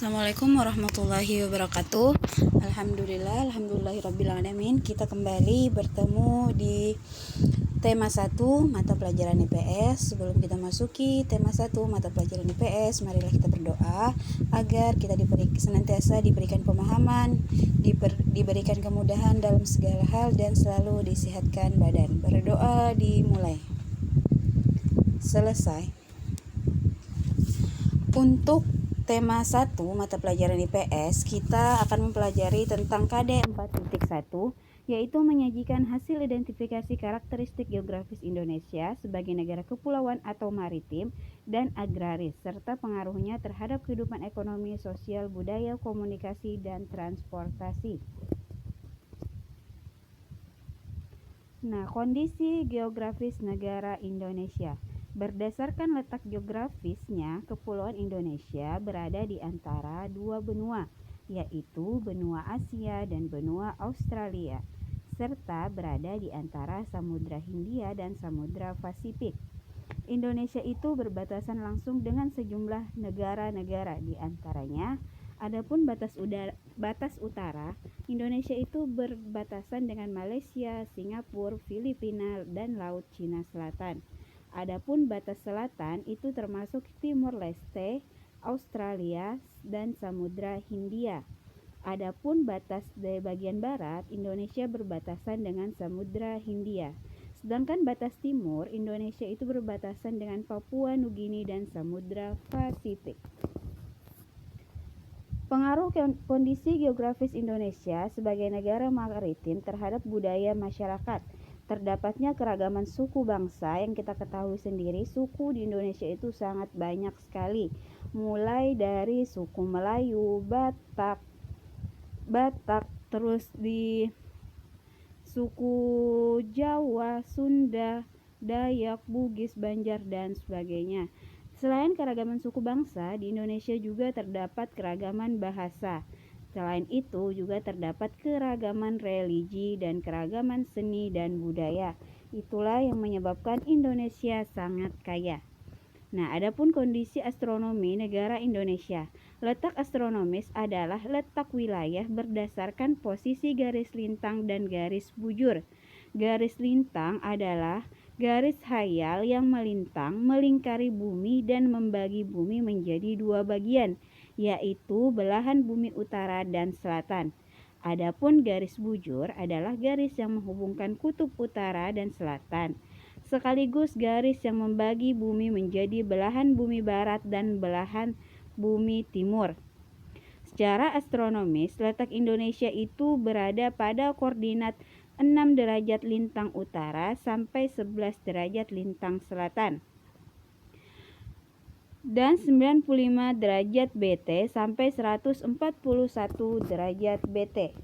Assalamualaikum warahmatullahi wabarakatuh. Alhamdulillahirrabbilalamin. Kita kembali bertemu di tema 1 mata pelajaran IPS. Sebelum kita masuki tema 1 mata pelajaran IPS, marilah kita berdoa agar kita senantiasa diberikan pemahaman, diberikan kemudahan dalam segala hal, dan selalu disehatkan badan. Berdoa dimulai. Selesai. Untuk tema 1 mata pelajaran IPS, kita akan mempelajari tentang KD 4.1, yaitu menyajikan hasil identifikasi karakteristik geografis Indonesia sebagai negara kepulauan atau maritim dan agraris, serta pengaruhnya terhadap kehidupan ekonomi, sosial, budaya, komunikasi, dan transportasi. Nah, kondisi geografis negara Indonesia. Berdasarkan letak geografisnya, Kepulauan Indonesia berada di antara dua benua, yaitu benua Asia dan benua Australia, serta berada di antara Samudra Hindia dan Samudra Pasifik. Indonesia itu berbatasan langsung dengan sejumlah negara-negara, di antaranya adapun batas utara, Indonesia itu berbatasan dengan Malaysia, Singapura, Filipina, dan Laut Cina Selatan. Adapun batas selatan itu termasuk Timor Leste, Australia, dan Samudra Hindia. Adapun batas dari bagian barat, Indonesia berbatasan dengan Samudra Hindia. Sedangkan batas timur, Indonesia itu berbatasan dengan Papua Nugini dan Samudra Pasifik. Pengaruh kondisi geografis Indonesia sebagai negara maritim terhadap budaya masyarakat. Terdapatnya keragaman suku bangsa. Yang kita ketahui sendiri, suku di Indonesia itu sangat banyak sekali, mulai dari suku Melayu, Batak, terus di suku Jawa, Sunda, Dayak, Bugis, Banjar, dan sebagainya. Selain keragaman suku bangsa, di Indonesia juga terdapat keragaman bahasa. Selain itu juga terdapat keragaman religi dan keragaman seni dan budaya. Itulah yang menyebabkan Indonesia sangat kaya. Nah, adapun kondisi astronomi negara Indonesia. Letak astronomis adalah letak wilayah berdasarkan posisi garis lintang dan garis bujur. Garis lintang adalah garis khayal yang melintang, melingkari bumi dan membagi bumi menjadi dua bagian, yaitu belahan bumi utara dan selatan. Adapun garis bujur adalah garis yang menghubungkan kutub utara dan selatan, sekaligus garis yang membagi bumi menjadi belahan bumi barat dan belahan bumi timur. Secara astronomis, letak Indonesia itu berada pada koordinat 6 derajat lintang utara sampai 11 derajat lintang selatan, dan 95 derajat BT sampai 141 derajat BT.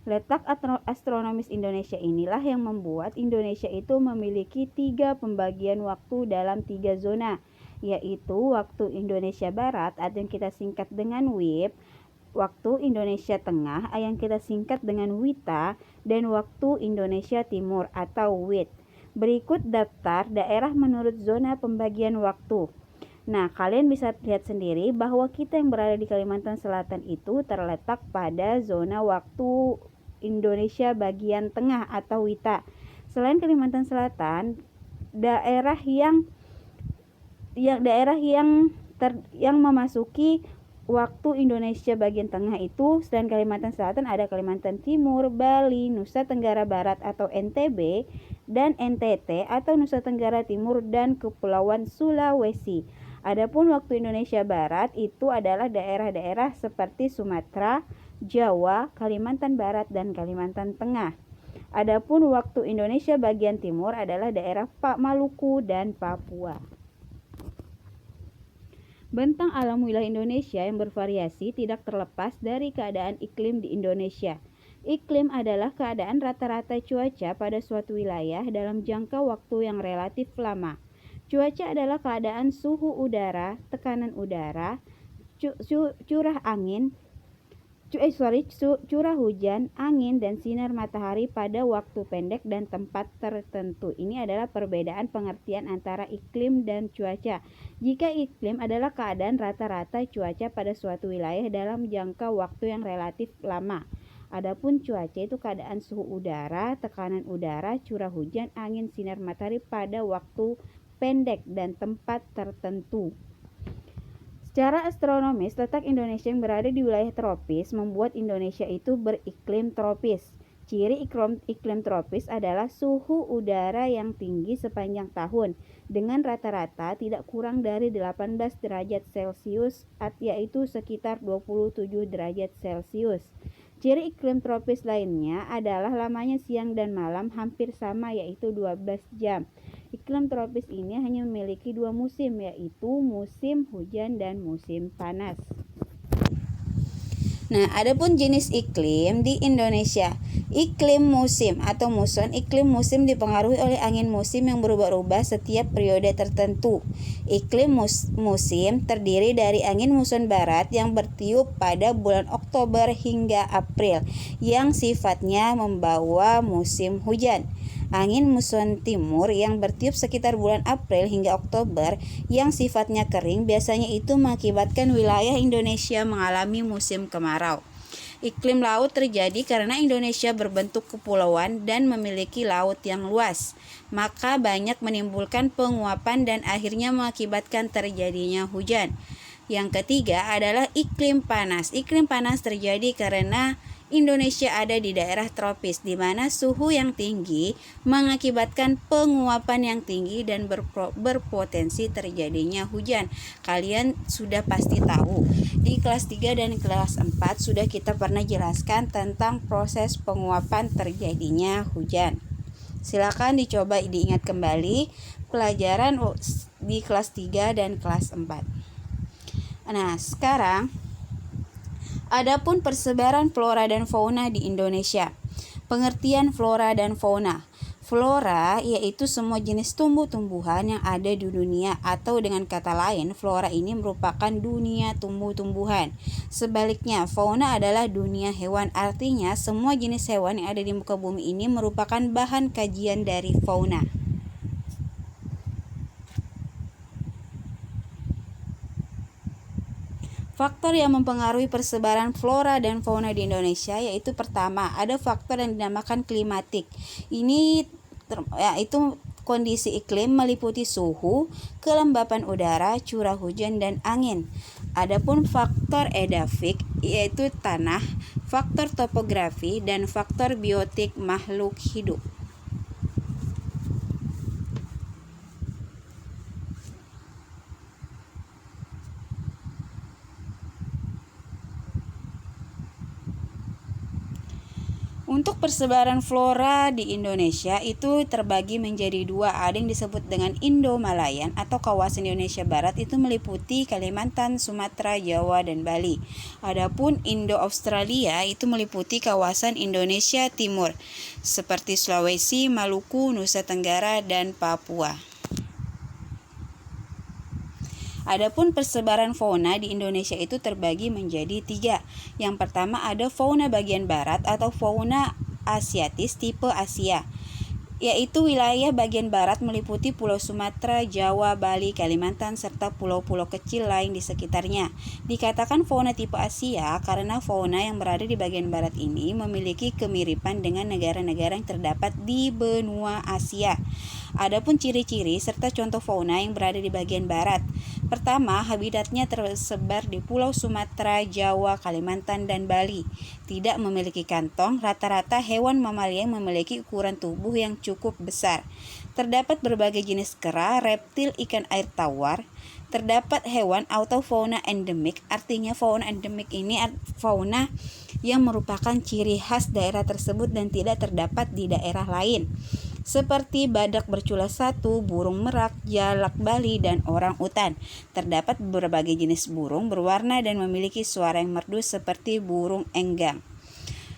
Letak astronomis Indonesia inilah yang membuat Indonesia itu memiliki 3 pembagian waktu dalam 3 zona, yaitu waktu Indonesia Barat atau yang kita singkat dengan WIB, waktu Indonesia Tengah yang kita singkat dengan WITA, dan waktu Indonesia Timur atau WIT. Berikut daftar daerah menurut zona pembagian waktu. Nah, kalian bisa lihat sendiri bahwa kita yang berada di Kalimantan Selatan itu terletak pada zona waktu Indonesia bagian tengah atau WITA. Selain Kalimantan Selatan, daerah yang memasuki waktu Indonesia bagian tengah itu selain Kalimantan Selatan ada Kalimantan Timur, Bali, Nusa Tenggara Barat atau NTB, dan NTT atau Nusa Tenggara Timur, dan Kepulauan Sulawesi. Adapun waktu Indonesia Barat itu adalah daerah-daerah seperti Sumatera, Jawa, Kalimantan Barat, dan Kalimantan Tengah. Adapun waktu Indonesia bagian timur adalah daerah Maluku dan Papua. Bentang alam wilayah Indonesia yang bervariasi tidak terlepas dari keadaan iklim di Indonesia. Iklim adalah keadaan rata-rata cuaca pada suatu wilayah dalam jangka waktu yang relatif lama. Cuaca adalah keadaan suhu udara, tekanan udara, curah angin, curah hujan, angin, dan sinar matahari pada waktu pendek dan tempat tertentu. Ini adalah perbedaan pengertian antara iklim dan cuaca. Jika iklim adalah keadaan rata-rata cuaca pada suatu wilayah dalam jangka waktu yang relatif lama. Adapun cuaca itu keadaan suhu udara, tekanan udara, curah hujan, angin, sinar matahari pada waktu pendek dan tempat tertentu. Secara astronomis, letak Indonesia yang berada di wilayah tropis membuat Indonesia itu beriklim tropis. Ciri iklim tropis adalah suhu udara yang tinggi sepanjang tahun dengan rata-rata tidak kurang dari 18 derajat Celcius yaitu sekitar 27 derajat Celcius. Ciri iklim tropis lainnya adalah lamanya siang dan malam hampir sama yaitu 12 jam. Iklim tropis ini hanya memiliki dua musim, yaitu musim hujan dan musim panas. Nah, adapun jenis iklim di Indonesia. Iklim musim atau muson. Iklim musim dipengaruhi oleh angin musim yang berubah-ubah setiap periode tertentu. Iklim musim terdiri dari angin muson barat yang bertiup pada bulan Oktober hingga April, yang sifatnya membawa musim hujan. Angin muson timur yang bertiup sekitar bulan April hingga Oktober yang sifatnya kering, biasanya itu mengakibatkan wilayah Indonesia mengalami musim kemarau. Iklim laut terjadi karena Indonesia berbentuk kepulauan dan memiliki laut yang luas, maka banyak menimbulkan penguapan dan akhirnya mengakibatkan terjadinya hujan. Yang ketiga adalah iklim panas. Iklim panas terjadi karena Indonesia ada di daerah tropis di mana suhu yang tinggi mengakibatkan penguapan yang tinggi dan berpotensi terjadinya hujan. Kalian sudah pasti tahu di kelas 3 dan kelas 4 sudah kita pernah jelaskan tentang proses penguapan terjadinya hujan. Silakan dicoba diingat kembali pelajaran di kelas 3 dan kelas 4. Nah, sekarang adapun persebaran flora dan fauna di Indonesia. Pengertian flora dan fauna. Flora yaitu semua jenis tumbuh-tumbuhan yang ada di dunia, atau dengan kata lain, flora ini merupakan dunia tumbuh-tumbuhan. Sebaliknya, fauna adalah dunia hewan, artinya semua jenis hewan yang ada di muka bumi ini merupakan bahan kajian dari fauna. Faktor yang mempengaruhi persebaran flora dan fauna di Indonesia yaitu pertama, ada faktor yang dinamakan klimatik. Ini yaitu kondisi iklim meliputi suhu, kelembapan udara, curah hujan, dan angin. Adapun faktor edafik yaitu tanah, faktor topografi, dan faktor biotik makhluk hidup. Untuk persebaran flora di Indonesia itu terbagi menjadi dua. Ada yang disebut dengan Indo-Malayan atau kawasan Indonesia Barat, itu meliputi Kalimantan, Sumatera, Jawa, dan Bali. Adapun Indo-Australia itu meliputi kawasan Indonesia Timur seperti Sulawesi, Maluku, Nusa Tenggara, dan Papua. Adapun persebaran fauna di Indonesia itu terbagi menjadi 3. Yang pertama ada fauna bagian barat atau fauna asiatis tipe Asia, yaitu wilayah bagian barat meliputi Pulau Sumatera, Jawa, Bali, Kalimantan, serta pulau-pulau kecil lain di sekitarnya. Dikatakan fauna tipe Asia karena fauna yang berada di bagian barat ini memiliki kemiripan dengan negara-negara yang terdapat di benua Asia. Adapun ciri-ciri serta contoh fauna yang berada di bagian barat. Pertama, habitatnya tersebar di Pulau Sumatera, Jawa, Kalimantan, dan Bali. Tidak memiliki kantong, rata-rata hewan mamalia yang memiliki ukuran tubuh yang cukup besar. Terdapat berbagai jenis kera, reptil, ikan air tawar. Terdapat hewan atau fauna endemik, artinya fauna endemik ini fauna yang merupakan ciri khas daerah tersebut dan tidak terdapat di daerah lain, seperti badak bercula satu, burung merak, jalak Bali, dan orang utan. Terdapat berbagai jenis burung berwarna dan memiliki suara yang merdu seperti burung enggang.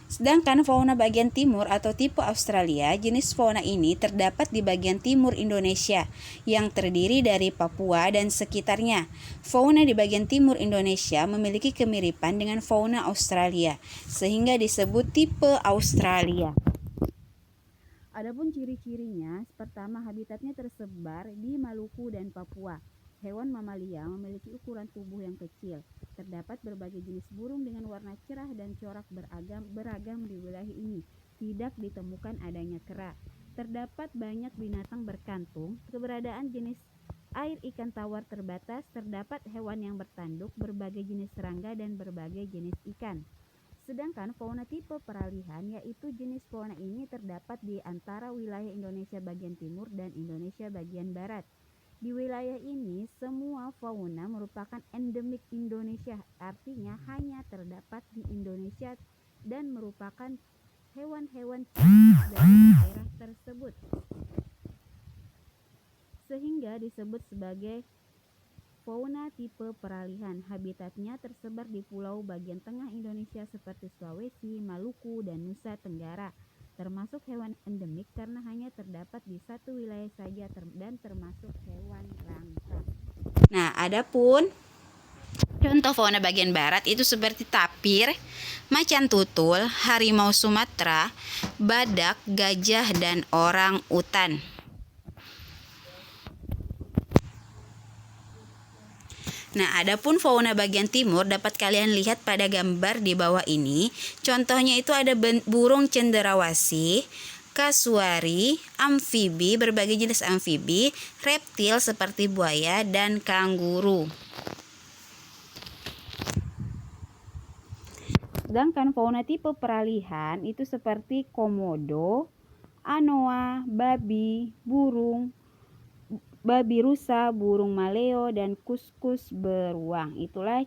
Sedangkan fauna bagian timur atau tipe Australia, jenis fauna ini terdapat di bagian timur Indonesia yang terdiri dari Papua dan sekitarnya. Fauna di bagian timur Indonesia memiliki kemiripan dengan fauna Australia, sehingga disebut tipe Australia. Adapun ciri-cirinya, pertama habitatnya tersebar di Maluku dan Papua. Hewan mamalia memiliki ukuran tubuh yang kecil. Terdapat berbagai jenis burung dengan warna cerah dan corak beragam di wilayah ini. Tidak ditemukan adanya kera. Terdapat banyak binatang berkantung. Keberadaan jenis air ikan tawar terbatas. Terdapat hewan yang bertanduk, berbagai jenis serangga dan berbagai jenis ikan. Sedangkan fauna tipe peralihan, yaitu jenis fauna ini terdapat di antara wilayah Indonesia bagian timur dan Indonesia bagian barat. Di wilayah ini, semua fauna merupakan endemik Indonesia, artinya hanya terdapat di Indonesia dan merupakan hewan-hewan dari daerah tersebut, sehingga disebut sebagai fauna tipe peralihan. Habitatnya tersebar di pulau bagian tengah Indonesia seperti Sulawesi, Maluku, dan Nusa Tenggara. Termasuk hewan endemik karena hanya terdapat di satu wilayah saja dan termasuk hewan langka. Nah, adapun contoh fauna bagian barat itu seperti tapir, macan tutul, harimau Sumatera, badak, gajah, dan orang utan. Nah, adapun fauna bagian timur dapat kalian lihat pada gambar di bawah ini. Contohnya itu ada burung cendrawasih, kasuari, amfibi, berbagai jenis amfibi, reptil seperti buaya, dan kanguru. Sedangkan fauna tipe peralihan itu seperti komodo, anoa, babi, babi rusa, burung maleo, dan kuskus beruang. Itulah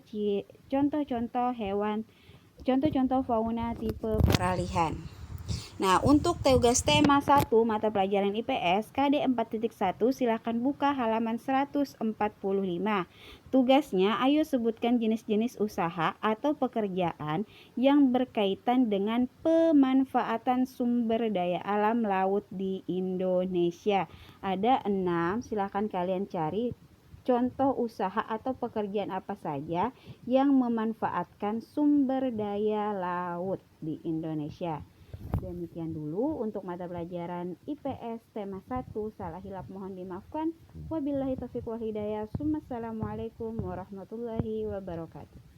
contoh-contoh fauna tipe peralihan. Nah, untuk tugas tema 1 mata pelajaran IPS KD 4.1 silahkan buka halaman 145. Tugasnya, ayo sebutkan jenis-jenis usaha atau pekerjaan yang berkaitan dengan pemanfaatan sumber daya alam laut di Indonesia. Ada 6, silahkan kalian cari contoh usaha atau pekerjaan apa saja yang memanfaatkan sumber daya laut di Indonesia. Demikian dulu untuk mata pelajaran IPS tema 1. Salah hilap mohon dimaafkan. Wabillahi taufiq wal hidayah. Assalamualaikum warahmatullahi wabarakatuh.